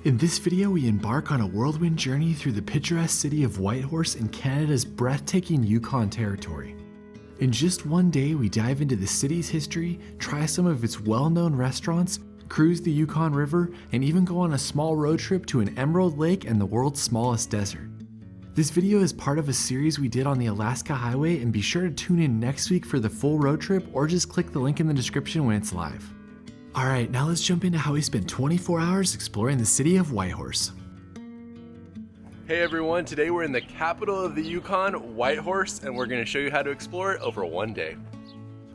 In this video, we embark on a whirlwind journey through the picturesque city of Whitehorse in Canada's breathtaking Yukon territory. In just one day, we dive into the city's history, try some of its well-known restaurants, cruise the Yukon River, and even go on a small road trip to an emerald lake and the world's smallest desert. This video is part of a series we did on the Alaska Highway, and be sure to tune in next week for the full road trip, or just click the link in the description when it's live. Alright, now let's jump into how we spent 24 hours exploring the city of Whitehorse. Hey everyone, today we're in the capital of the Yukon, Whitehorse, and we're going to show you how to explore it over one day.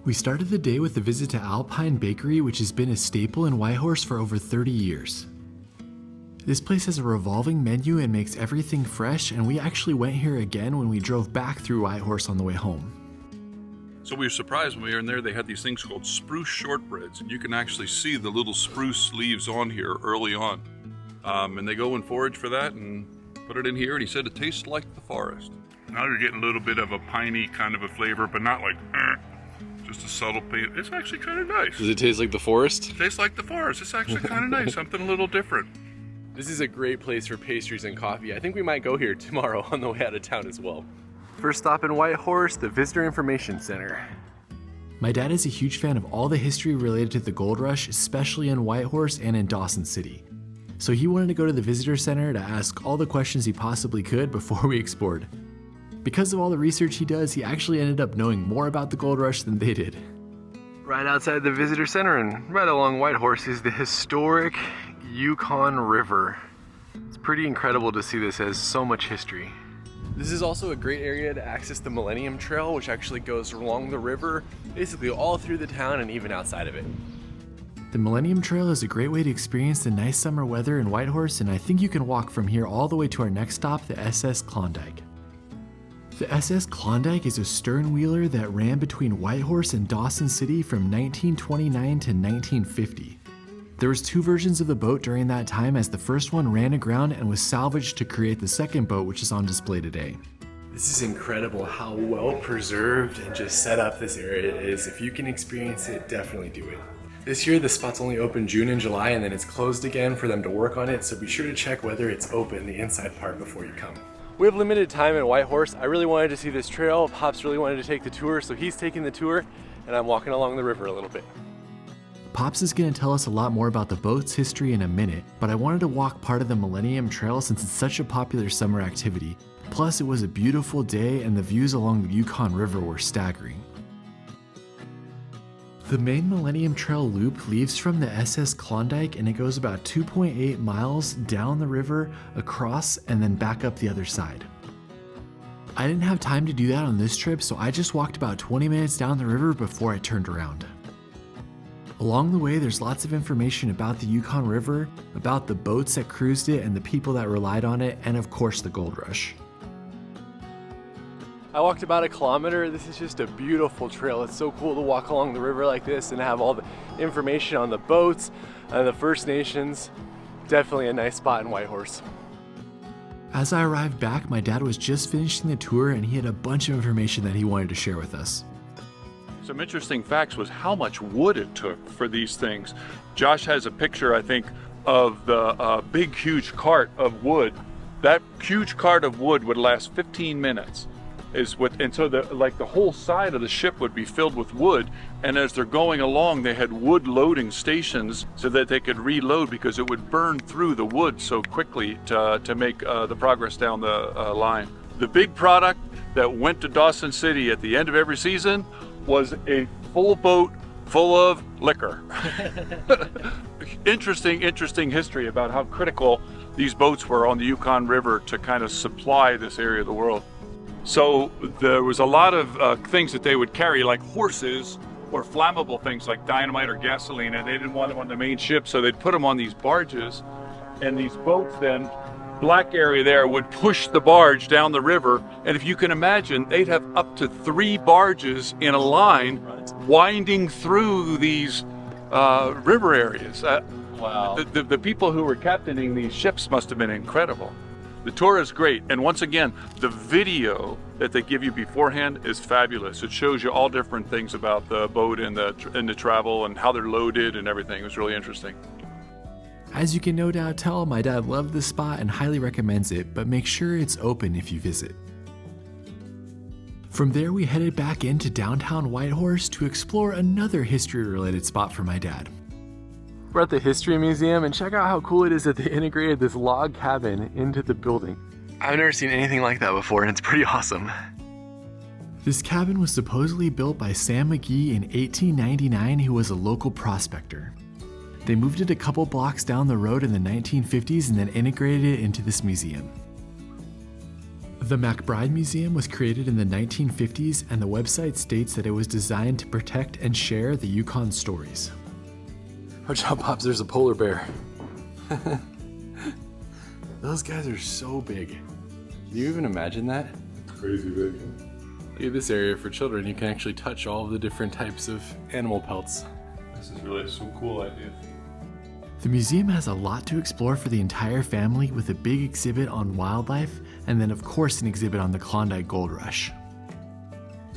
We started the day with a visit to Alpine Bakery, which has been a staple in Whitehorse for over 30 years. This place has a revolving menu and makes everything fresh, and we actually went here again when we drove back through Whitehorse on the way home. So we were surprised when we were in there. They had these things called spruce shortbreads, and you can actually see the little spruce leaves on here early on. And they go and forage for that and put it in here, and he said it tastes like the forest. Now you're getting a little bit of a piney kind of a flavor, but not like, just a subtle pain. It's actually kind of nice. Does it taste like the forest? It tastes like the forest. It's actually kind of nice, something a little different. This is a great place for pastries and coffee. I think we might go here tomorrow on the way out of town as well. First stop in Whitehorse, the Visitor Information Center. My dad is a huge fan of all the history related to the gold rush, especially in Whitehorse and in Dawson City. So he wanted to go to the visitor center to ask all the questions he possibly could before we explored. Because of all the research he does, he actually ended up knowing more about the gold rush than they did. Right outside the visitor center and right along Whitehorse is the historic Yukon River. It's pretty incredible to see this, as so much history. This is also a great area to access the Millennium Trail, which actually goes along the river, basically all through the town and even outside of it. The Millennium Trail is a great way to experience the nice summer weather in Whitehorse, and I think you can walk from here all the way to our next stop, the SS Klondike. The SS Klondike is a stern wheeler that ran between Whitehorse and Dawson City from 1929 to 1950. There was two versions of the boat during that time, as the first one ran aground and was salvaged to create the second boat, which is on display today. This is incredible how well preserved and just set up this area is. If you can experience it, definitely do it. This year the spot's only open June and July, and then it's closed again for them to work on it, so be sure to check whether it's open, the inside part, before you come. We have limited time in Whitehorse. I really wanted to see this trail. Pops really wanted to take the tour, so he's taking the tour, and I'm walking along the river a little bit. Pops is going to tell us a lot more about the boat's history in a minute, but I wanted to walk part of the Millennium Trail since it's such a popular summer activity. Plus, it was a beautiful day and the views along the Yukon River were staggering. The main Millennium Trail loop leaves from the SS Klondike, and it goes about 2.8 miles down the river, across, and then back up the other side. I didn't have time to do that on this trip, so I just walked about 20 minutes down the river before I turned around. Along the way, there's lots of information about the Yukon River, about the boats that cruised it and the people that relied on it, and of course the gold rush. I walked about a kilometer. This is just a beautiful trail. It's so cool to walk along the river like this and have all the information on the boats and the First Nations. Definitely a nice spot in Whitehorse. As I arrived back, my dad was just finishing the tour and he had a bunch of information that he wanted to share with us. Some interesting facts was how much wood it took for these things. Josh has a picture, I think, of the big, huge cart of wood. That huge cart of wood would last 15 minutes. And so the whole side of the ship would be filled with wood, and as they're going along, they had wood loading stations so that they could reload, because it would burn through the wood so quickly to make the progress down the line. The big product that went to Dawson City at the end of every season was a full boat full of liquor. Interesting history about how critical these boats were on the Yukon River to kind of supply this area of the world. So there was a lot of things that they would carry, like horses or flammable things like dynamite or gasoline, and they didn't want them on the main ship, so they'd put them on these barges, and these boats then, black area there, would push the barge down the river, and if you can imagine, they'd have up to 3 barges in a line winding through these river areas. Wow. The people who were captaining these ships must have been incredible. The tour is great, and once again, the video that they give you beforehand is fabulous. It shows you all different things about the boat and the travel and how they're loaded and everything. It was really interesting. As you can no doubt tell, my dad loved this spot and highly recommends it, but make sure it's open if you visit. From there, we headed back into downtown Whitehorse to explore another history-related spot for my dad. We're at the History Museum, and check out how cool it is that they integrated this log cabin into the building. I've never seen anything like that before, and it's pretty awesome. This cabin was supposedly built by Sam McGee in 1899, who was a local prospector. They moved it a couple blocks down the road in the 1950s and then integrated it into this museum. The McBride Museum was created in the 1950s, and the website states that it was designed to protect and share the Yukon stories. Watch out, Pops, there's a polar bear. Those guys are so big. Can you even imagine that? Crazy big. Look at this area for children. You can actually touch all of the different types of animal pelts. This is really some cool idea. The museum has a lot to explore for the entire family, with a big exhibit on wildlife, and then of course an exhibit on the Klondike Gold Rush.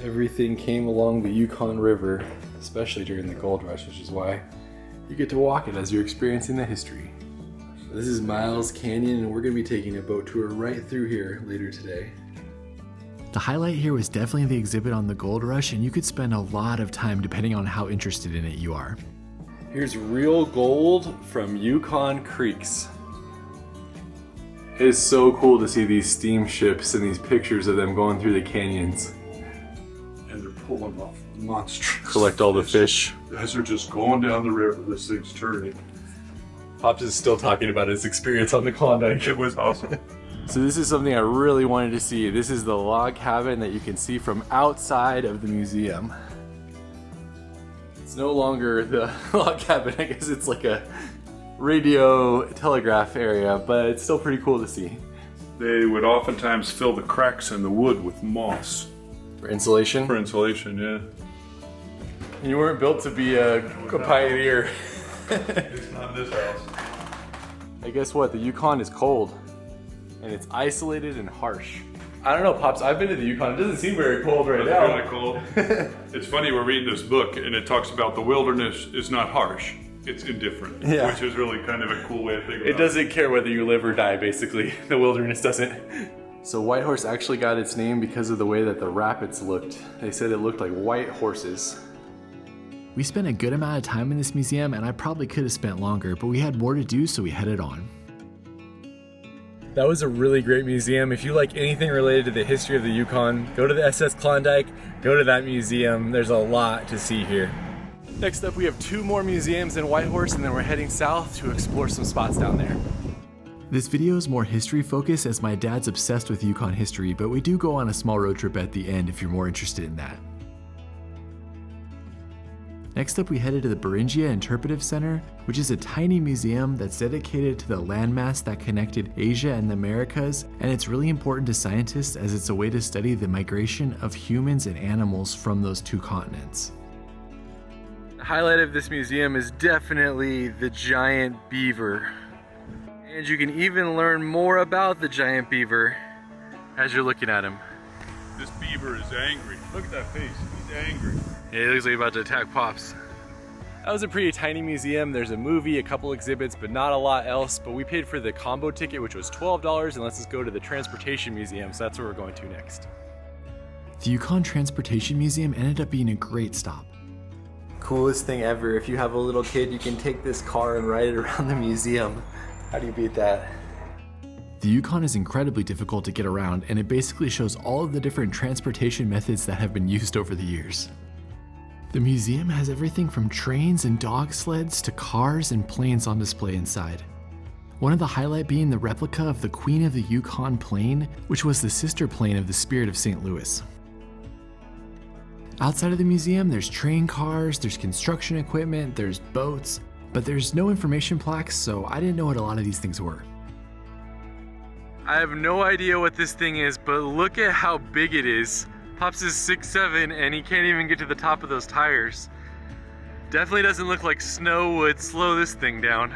Everything came along the Yukon River, especially during the gold rush, which is why you get to walk it as you're experiencing the history. This is Miles Canyon, and we're going to be taking a boat tour right through here later today. The highlight here was definitely the exhibit on the gold rush, and you could spend a lot of time depending on how interested in it you are. Here's real gold from Yukon creeks. It is so cool to see these steamships and these pictures of them going through the canyons. And they're pulling off monstrous. Collect all the fish. As they're just going down the river, this thing's turning. Pops is still talking about his experience on the Klondike. It was awesome. So this is something I really wanted to see. This is the log cabin that you can see from outside of the museum. It's no longer the log cabin. I guess it's like a radio telegraph area, but it's still pretty cool to see. They would oftentimes fill the cracks in the wood with moss. For insulation? For insulation, yeah. And you weren't built to be a pioneer. It's not this house. Hey, guess what? The Yukon is cold. And it's isolated and harsh. I don't know, Pops. I've been to the Yukon. It doesn't seem very cold right now. It's really cold. It's funny, we're reading this book and it talks about the wilderness is not harsh. It's indifferent, yeah. Which is really kind of a cool way to think about it. It doesn't care whether you live or die, basically. The wilderness doesn't. So Whitehorse actually got its name because of the way that the rapids looked. They said it looked like white horses. We spent a good amount of time in this museum, and I probably could have spent longer, but we had more to do, so we headed on. That was a really great museum. If you like anything related to the history of the Yukon, go to the SS Klondike, go to that museum. There's a lot to see here. Next up, we have 2 more museums in Whitehorse, and then we're heading south to explore some spots down there. This video is more history focused, as my dad's obsessed with Yukon history, but we do go on a small road trip at the end if you're more interested in that. Next up, we headed to the Beringia Interpretive Center, which is a tiny museum that's dedicated to the landmass that connected Asia and the Americas, and it's really important to scientists as it's a way to study the migration of humans and animals from those 2 continents. The highlight of this museum is definitely the giant beaver. And you can even learn more about the giant beaver as you're looking at him. This beaver is angry. Look at that face, he's angry. Yeah, he looks like he's about to attack Pops. That was a pretty tiny museum. There's a movie, a couple exhibits, but not a lot else. But we paid for the combo ticket, which was $12, and let's just go to the Transportation Museum, so that's where we're going to next. The Yukon Transportation Museum ended up being a great stop. Coolest thing ever. If you have a little kid, you can take this car and ride it around the museum. How do you beat that? The Yukon is incredibly difficult to get around, and it basically shows all of the different transportation methods that have been used over the years. The museum has everything from trains and dog sleds to cars and planes on display inside. One of the highlights being the replica of the Queen of the Yukon plane, which was the sister plane of the Spirit of St. Louis. Outside of the museum, there's train cars, there's construction equipment, there's boats, but there's no information plaques, so I didn't know what a lot of these things were. I have no idea what this thing is, but look at how big it is. Pops is 6'7", and he can't even get to the top of those tires. Definitely doesn't look like snow would slow this thing down.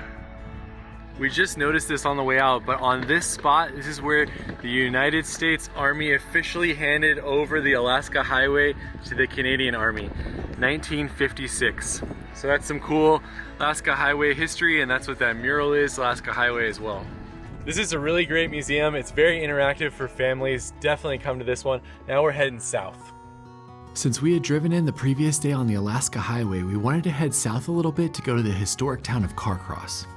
We just noticed this on the way out, but on this spot, this is where the United States Army officially handed over the Alaska Highway to the Canadian Army. 1956. So that's some cool Alaska Highway history, and that's what that mural is, Alaska Highway as well. This is a really great museum. It's very interactive for families. Definitely come to this one. Now we're heading south. Since we had driven in the previous day on the Alaska Highway, we wanted to head south a little bit to go to the historic town of Carcross.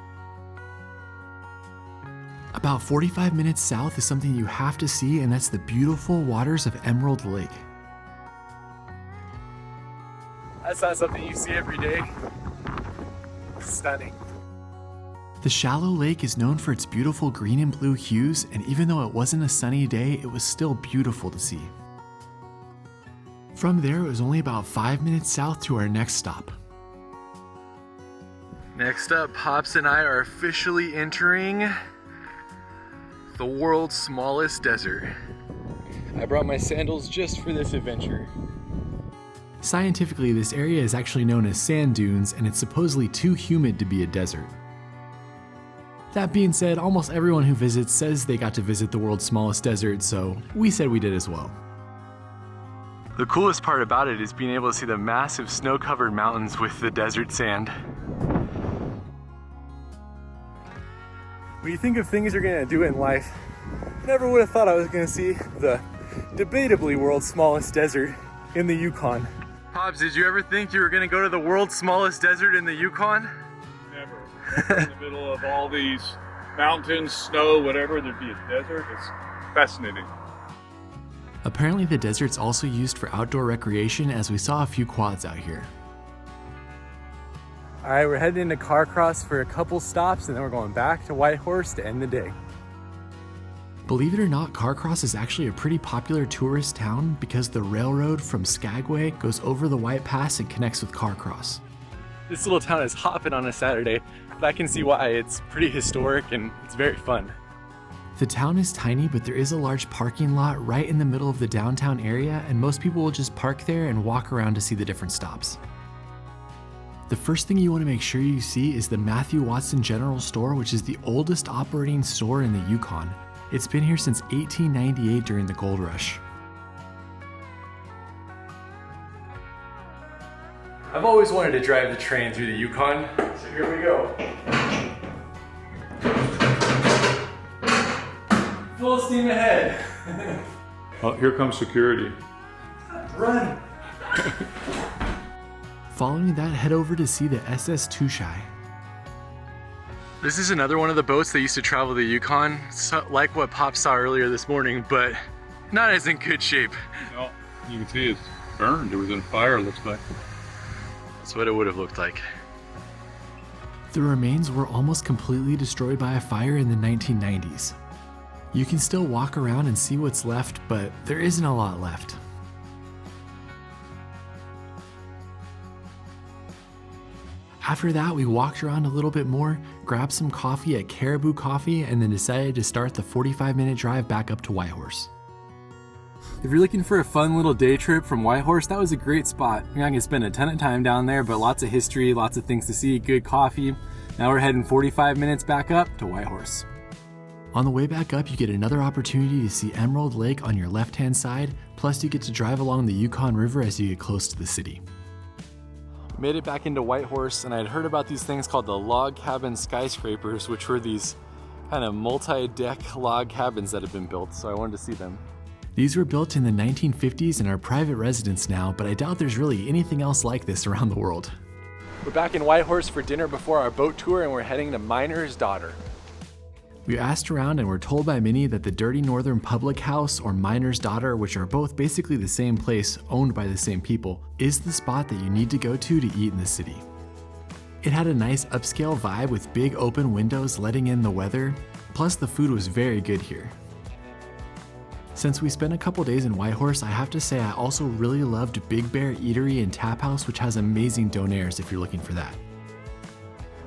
About 45 minutes south is something you have to see, and that's the beautiful waters of Emerald Lake. That's not something you see every day. Stunning. The shallow lake is known for its beautiful green and blue hues, and even though it wasn't a sunny day, it was still beautiful to see. From there, it was only about 5 minutes south to our next stop. Next up, Pops and I are officially entering the world's smallest desert. I brought my sandals just for this adventure. Scientifically, this area is actually known as sand dunes, and it's supposedly too humid to be a desert. That being said, almost everyone who visits says they got to visit the world's smallest desert, so we said we did as well. The coolest part about it is being able to see the massive snow-covered mountains with the desert sand. When you think of things you're gonna do in life, I never would have thought I was gonna see the debatably world's smallest desert in the Yukon. Pops, did you ever think you were gonna go to the world's smallest desert in the Yukon? Never. In the middle of all these mountains, snow, whatever, there'd be a desert. It's fascinating. Apparently the desert's also used for outdoor recreation, as we saw a few quads out here. All right, we're heading into Carcross for a couple stops, and then we're going back to Whitehorse to end the day. Believe it or not, Carcross is actually a pretty popular tourist town because the railroad from Skagway goes over the White Pass and connects with Carcross. This little town is hopping on a Saturday, but I can see why. It's pretty historic and it's very fun. The town is tiny, but there is a large parking lot right in the middle of the downtown area, and most people will just park there and walk around to see the different stops. The first thing you want to make sure you see is the Matthew Watson General Store, which is the oldest operating store in the Yukon. It's been here since 1898 during the gold rush. I've always wanted to drive the train through the Yukon, so here we go. Full steam ahead. Oh, here comes security. Run. Following that, head over to see the SS Tushai. This is another one of the boats that used to travel the Yukon, so, like what Pop saw earlier this morning, but not as in good shape. No, you can see it's burned. It was in fire, looks like. That's what it would have looked like. The remains were almost completely destroyed by a fire in the 1990s. You can still walk around and see what's left, but there isn't a lot left. After that, we walked around a little bit more, grabbed some coffee at Caribou Coffee, and then decided to start the 45-minute drive back up to Whitehorse. If you're looking for a fun little day trip from Whitehorse, that was a great spot. You're not gonna spend a ton of time down there, but lots of history, lots of things to see, good coffee. Now we're heading 45 minutes back up to Whitehorse. On the way back up, you get another opportunity to see Emerald Lake on your left-hand side, plus you get to drive along the Yukon River as you get close to the city. Made it back into Whitehorse, and I'd heard about these things called the log cabin skyscrapers, which were these kind of multi-deck log cabins that have been built, so I wanted to see them. These were built in the 1950s and are private residence now, but I doubt there's really anything else like this around the world. We're back in Whitehorse for dinner before our boat tour, and we're heading to Miner's Daughter. We asked around and were told by many that the Dirty Northern Public House or Miner's Daughter, which are both basically the same place owned by the same people, is the spot that you need to go to eat in the city. It had a nice upscale vibe with big open windows letting in the weather, plus the food was very good here. Since we spent a couple days in Whitehorse, I have to say I also really loved Big Bear Eatery and Tap House, which has amazing donaires if you're looking for that.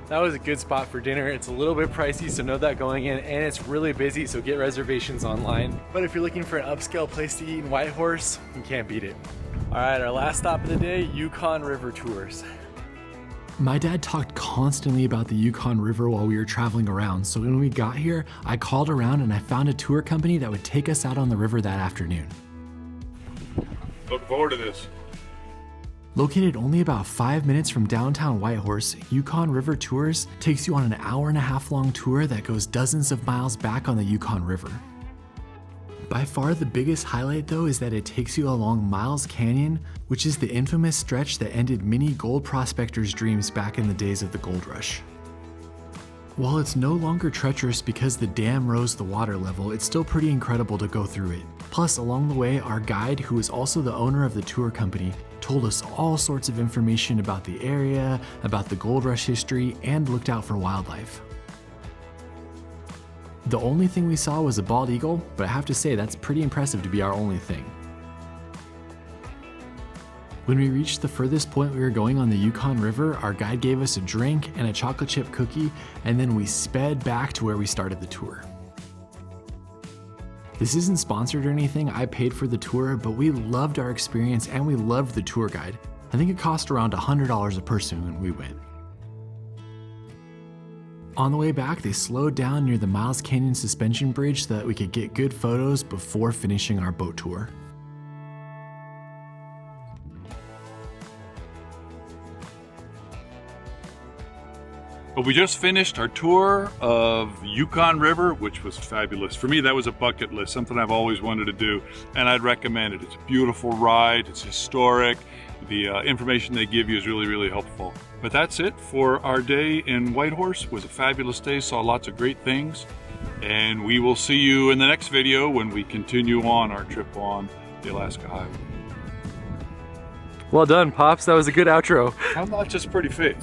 That was a good spot for dinner. It's a little bit pricey, so know that going in, and it's really busy, so get reservations online. But if you're looking for an upscale place to eat in Whitehorse, you can't beat it. All right, our last stop of the day, Yukon River tours. My dad talked constantly about the Yukon River while we were traveling around, so when we got here, I called around and I found a tour company that would take us out on the river that afternoon. Look forward to this. Located only about 5 minutes from downtown Whitehorse, Yukon River Tours takes you on an hour-and-a-half long tour that goes dozens of miles back on the Yukon River. By far the biggest highlight though is that it takes you along Miles Canyon, which is the infamous stretch that ended many gold prospectors' dreams back in the days of the gold rush. While it's no longer treacherous because the dam rose the water level, it's still pretty incredible to go through it. Plus, along the way, our guide, who is also the owner of the tour company, told us all sorts of information about the area, about the gold rush history, and looked out for wildlife. The only thing we saw was a bald eagle, but I have to say that's pretty impressive to be our only thing. When we reached the furthest point we were going on the Yukon River, our guide gave us a drink and a chocolate chip cookie, and then we sped back to where we started the tour. This isn't sponsored or anything, I paid for the tour, but we loved our experience and we loved the tour guide. I think it cost around $100 a person when we went. On the way back, they slowed down near the Miles Canyon suspension bridge so that we could get good photos before finishing our boat tour. But we just finished our tour of Yukon River, which was fabulous. For me, that was a bucket list, something I've always wanted to do, and I'd recommend it. It's a beautiful ride, it's historic, the information they give you is really, really helpful. But that's it for our day in Whitehorse. It was a fabulous day, saw lots of great things, and we will see you in the next video when we continue on our trip on the Alaska Highway. Well done, Pops. That was a good outro. I'm not just pretty face.